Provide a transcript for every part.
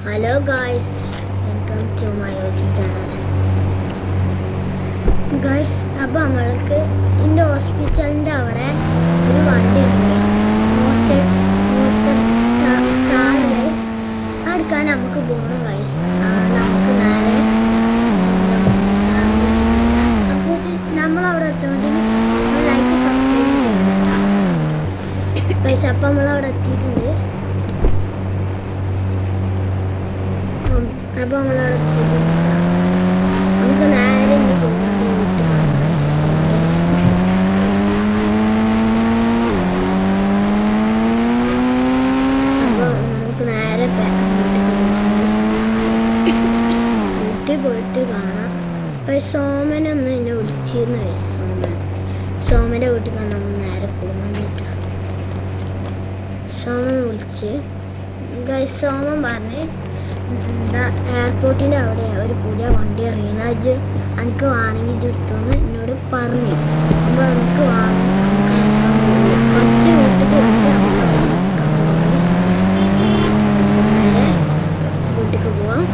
Hello guys, welcome to my YouTube channel. Guys, അപ്പോൾ നമ്മൾക്ക് ഇതിൻ്റെ ഹോസ്പിറ്റലിൻ്റെ അവിടെ ഒരു വണ്ടി ഉണ്ട് ഗൈസ് അടുക്കാൻ നമുക്ക് പോകണം ഗൈസ്. നമുക്ക് നേരെ അപ്പോൾ നമ്മളവിടെ എത്തുമ്പോഴത്തേന് ലൈക്ക് സബ്സ്ക്രൈബ് ചെയ്യണം ഗൈസ്. അപ്പോൾ നമ്മളവിടെ എത്തിയിട്ടുണ്ട്. അപ്പോൾ നമ്മളവിടെ എത്തിയിട്ടുണ്ട്. നമുക്ക് നേരെ പോയിട്ട് കാണാം. സോമനൊന്ന് എന്നെ വിളിച്ചിരുന്നു. സോമൻ്റെ വീട്ടിൽ കാണാൻ നമ്മൾ നേരെ പോകുന്നിട്ട് സോമൻ വിളിച്ച് ഗൈസ്. സോമൻ പറഞ്ഞ് എന്താ എയർപോർട്ടിൻ്റെ അവിടെ ഒരു പുതിയ വണ്ടി ഇറങ്ങിയത് എനിക്ക് വേണമെങ്കിൽ എടുത്തോന്ന് എന്നോട് പറഞ്ഞു. അപ്പോൾ നമുക്ക് ഫസ്റ്റ് വീട്ടിൽ നേരെ വീട്ടിലേക്ക് പോവാം.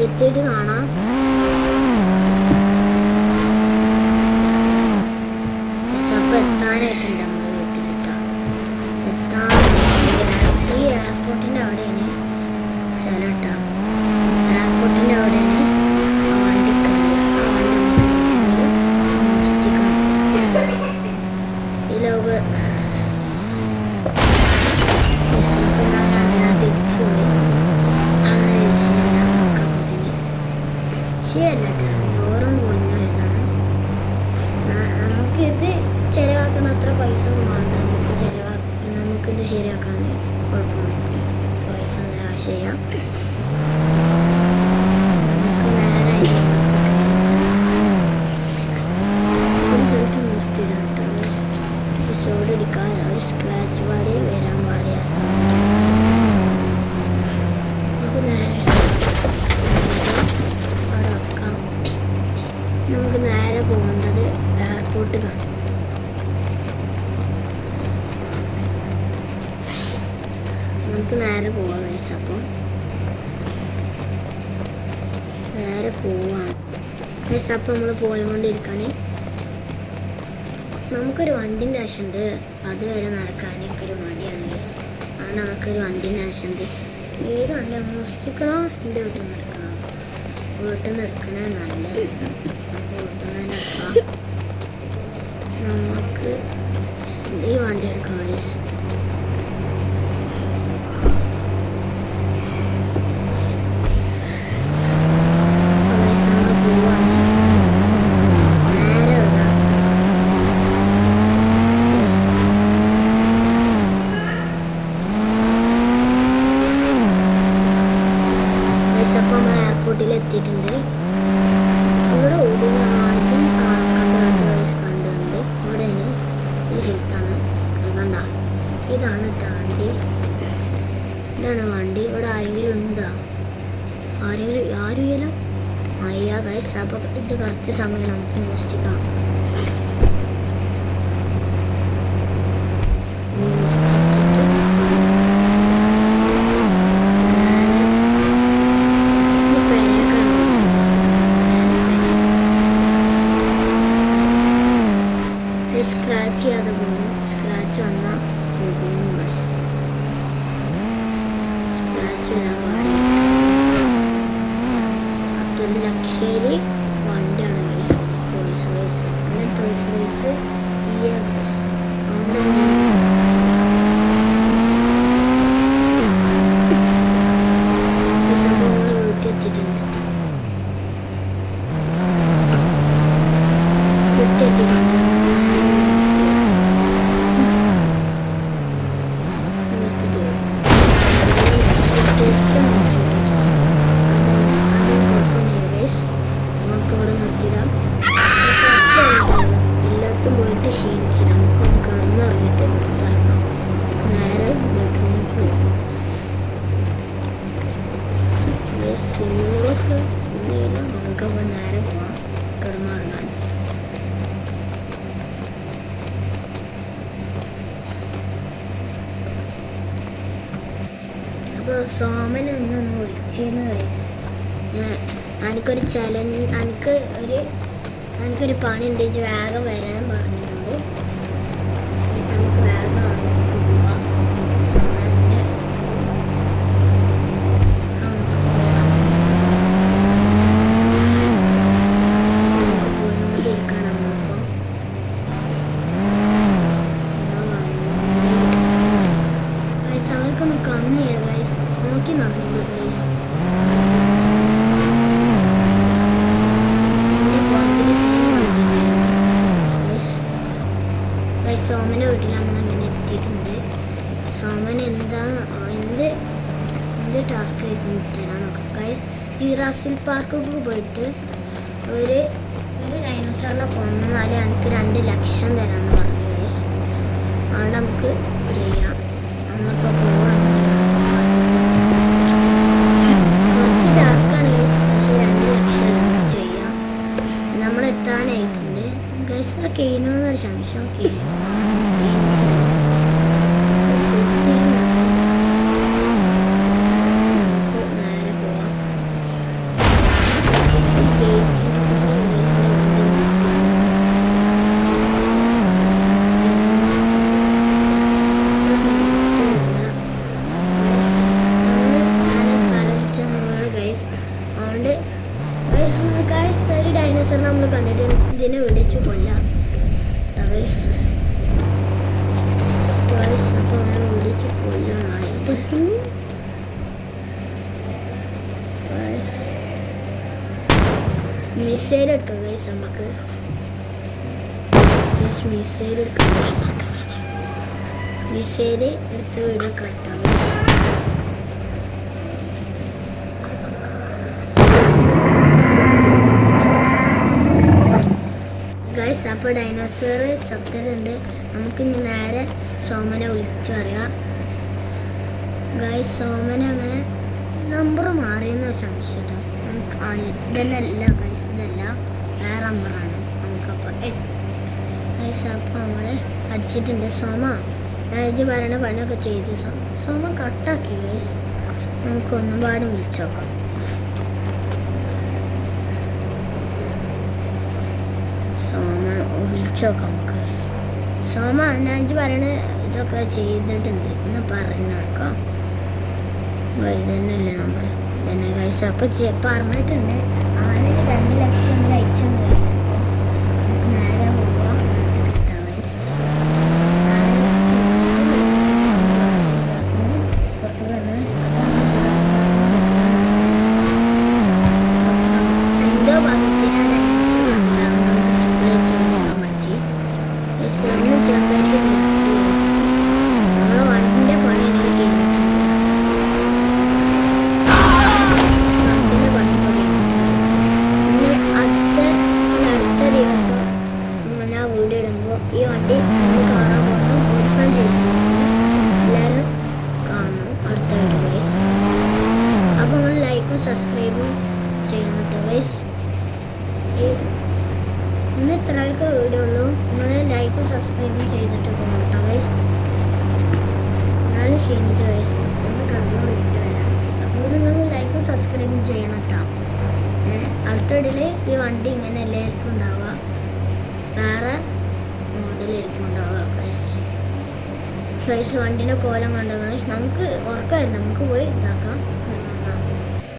എത്തിയിട്ട് കാണാം. അപ്പോൾ എത്താനായിട്ടുണ്ട് നമ്മുടെ വീട്ടിലിട്ടോ. ഈ എയർപോർട്ടിൻ്റെ അവിടെയാണ് സ്ഥലം കേട്ടോ. എയർപോർട്ടിൻ്റെ അവിടെയാണ് വണ്ടി ഈ ലോക തിരിച്ചു പോയി. ശരിയല്ല ഓറും പൊളിഞ്ഞതാണ്. നമുക്കിത് ചിലവാക്കുന്ന അത്ര പൈസ ഒന്നും വേണ്ട. നമുക്കിത് ശരിയാക്കാൻ കുഴപ്പമൊന്നുമില്ല. പൈസ ഒന്നും ആശ ചെയ്യാം. നമുക്ക് നേരെ ഒരു സ്ഥലത്ത് നിർത്തിയതാണ് കേട്ടോ. എപ്പിസോഡ് എടുക്കാതെ ഒരു സ്ക്രാച്ച് പാടി വരാൻ പാടിയാത്ത നമുക്ക് നേരെ നമുക്ക് നേരെ പോകേണ്ടത് എയർപോർട്ടിലാണ്. നമുക്ക് നേരെ പോവാം ഗൈസ്. അപ്പോൾ നേരെ പോവാണ് ഗൈസ്. അപ്പോൾ നമ്മൾ പോയിക്കൊണ്ടിരിക്കുകയാണ്. നമുക്കൊരു വണ്ടിൻ്റെ ആവശ്യമുണ്ട്. അതുവരെ നടക്കാനൊക്കെ ഒരു മടിയാണ് ഗൈസ്. അങ്ങനെ നമുക്കൊരു വണ്ടിൻ്റെ ആവശ്യമുണ്ട്. ഏത് വണ്ടി നമ്മൾ മോഷ്ടിക്കണോ എൻ്റെ വീട്ടിൽ നിന്ന് എടുക്കണോ? വീട്ടിൽ നിന്ന് എടുക്കണേ നല്ലത്. നമുക്ക് ഈ വണ്ടി എടുക്കാം ഗൈസ്. നമ്മൾ പോവാണ് നേരെ വിടാം. അപ്പോൾ നമ്മൾ എയർപോർട്ടിൽ എത്തിയിട്ടുണ്ട്. ഇവിടെ ഓടുന്ന ആദ്യം കണ്ടുണ്ട്. ഇവിടെയാണ് ഈ സ്ഥലത്താണ് കണ്ട. ഇതാണ് വണ്ടി. ഇതാണ് വണ്ടി. ഇവിടെ ആരെങ്കിലും ഉണ്ടോ? ആരുമില്ല. അയ്യാ ഗൈസ്. അപ്പോൾ ഇത് കറക്റ്റ് സമയം നമുക്ക് മോഷ്ടിക്കാം. സ്ക്രാച്ച് ചെയ്യാതെ പോകും. സ്ക്രാച്ച് വന്നാൽ പോകും ഗൈസ്. സ്ക്രാച്ച് ചെയ്യാൻ പാടില്ല. അതൊരു ലക്ഷറി വണ്ടിയാണ് ഗൈസ്. ടോയ്സ് റേസ് അങ്ങനെ ടോയ്സ് റേസ് ഈ ഗൈസ്. അപ്പോൾ നമ്മൾ വീട്ടിൽ എത്തിയിട്ടുണ്ട്. നമുക്ക് ഇവിടെ നിർത്തിയിടാം. വന്നിട്ട് ക്ഷീണിച്ച് നമുക്കൊന്ന് കിടന്നുറങ്ങിയിട്ട് പുറത്തിറങ്ങാം. നേരെ ബെഡ്റൂമിൽ പോകും. സിനിമകളൊക്കെ എന്തെങ്കിലും നമുക്കപ്പോൾ നേരെ പോവാം കിടന്നുറങ്ങാൻ. അപ്പോൾ സോമൻ ഒന്ന് വിളിച്ചിരുന്നു ഗൈസ്. എനിക്കൊരു ചലഞ്ച്, എനിക്കൊരു പണി ഉണ്ടെങ്കിൽ വേഗം വരാൻ പറഞ്ഞിട്ടുണ്ട്. നമുക്ക് വേഗം പോവാം. സോമൻ്റെ പോയിക്കൊണ്ടിരിക്കണം. നമ്മളിപ്പോൾ ഗൈസ് അവർക്കൊന്ന് കമ്മിയാ ഗൈസ്, നോക്കി നടന്നുള്ളൂ ഗൈസ്. സോമൻ്റെ വീട്ടിൽ നമ്മൾ അങ്ങനെ എത്തിയിട്ടുണ്ട്. സോമൻ എന്ത് ടാസ്ക് തരാൻ നോക്കാം. ജുറാസിക് പാർക്കൊക്കെ പോയിട്ട് ഒരു ഡൈനോസറിനെ കൊന്നാൽ എനിക്ക് 2 ലക്ഷം തരാമെന്ന് പറഞ്ഞു ഗൈസ്. അവിടെ നമുക്ക് ചെയ്യാം. നമ്മളിപ്പോൾ പോവാണ് ജുറാസിക് പാർക്ക്. കുറച്ച് ടാസ്ക്കാണ് ഗൈസ്, പക്ഷേ 2 ലക്ഷം നമുക്ക് ചെയ്യാം. നമ്മൾ എത്താനായിട്ടുണ്ട് ഗൈസ്. ആ കെയിനോന്നൊരു സംശയം. ഒരു ഡൈനോസർ നമ്മൾ കണ്ടിട്ട് ഇതിനെ വിളിച്ചു കൊല്ലാം. അപ്പോൾ നമ്മൾ വിളിച്ചു കൊല്ലമായിട്ട് മിസൈൽ എടുക്കാം ഗൈസ്. നമുക്ക് മിസൈൽ എടുക്കാം. മിസൈൽ എടുത്ത് വീഡിയോ കട്ടാം. ഗൈസ് അപ്പോൾ ഡൈനോസർ ചത്തിട്ടുണ്ട്. നമുക്കിനി നേരെ സോമനെ വിളിച്ചു പറയാം ഗൈസ്. സോമനെ അങ്ങനെ നമ്പർ മാറിയെന്ന് സംശയം. ഇതല്ല ഗൈസ്, ഇതല്ല വേറെ നമ്പറാണ്. നമുക്കപ്പോൾ ഗൈസ് അപ്പോൾ നമ്മൾ അടിച്ചിട്ടുണ്ട്. സോമ രാജ് പറയണ പണിയൊക്കെ ചെയ്ത് സോമ കട്ടാക്കി ഗൈസ്. നമുക്കൊന്നും പാടും വിളിച്ചു നോക്കാം. സോമ വിളിച്ചു നോക്കാം നമുക്ക്. സോമ രാജ് പറയണ ഇതൊക്കെ ചെയ്തിട്ടുണ്ട് എന്ന് പറഞ്ഞു നോക്കാം. ഇതന്നെയല്ലേ നമ്പർ തന്നെ ഗൈസ്. അപ്പോൾ പറഞ്ഞിട്ടുണ്ട് ആദ്യം 2 ലക്ഷം അയച്ചുണ്ട് ഗൈസ്. അപ്പോൾ നമുക്ക് നേരെ പോവാം. കിട്ടാം ഗൈസ്. പുറത്ത് വന്ന് എന്തോ ഭാഗത്തിനാണ് പറ്റി ചെറുതായിട്ട് വിളിച്ച് നമ്മളെ വണ്ടിൻ്റെ പണി എനിക്ക് കഴിഞ്ഞിട്ടുണ്ട്. ഈ വണ്ടി നമ്മൾ കാണാൻ പോകുന്നത് മോഡിഫൈ ചെയ്തിട്ടുണ്ട്. എല്ലാവരും കാണണം അടുത്ത വീഡിയോ ഗൈസ്. അപ്പോൾ നമ്മൾ ലൈക്കും സബ്സ്ക്രൈബും ചെയ്യണം കേട്ടോ ഗൈസ്. ഇന്ന് ഇത്രയൊക്കെ വീഡിയോ ഉള്ളൂ. നിങ്ങൾ ലൈക്കും സബ്സ്ക്രൈബും ചെയ്തിട്ട് പോകണം കേട്ടോ ഗൈസ്. എന്നാലും ക്ഷീണിച്ചു ഗൈസ്, ഒന്ന് കണ്ടു വിട്ട് വരാം. അപ്പോൾ നിങ്ങൾ ലൈക്കും സബ്സ്ക്രൈബും ചെയ്യണം കേട്ടോ. അടുത്ത വീഡിയോയിൽ ഈ വണ്ടി ഇങ്ങനെ എല്ലാവർക്കും ഉണ്ടാവുക, വേറെ മോഡലായിരിക്കും ഉണ്ടാവുക ഗൈസ്. വണ്ടിൻ്റെ കോലം കണ്ടങ്ങൾ നമുക്ക് ഉറക്കമായിരുന്നു. നമുക്ക് പോയി ഇതാക്കാം.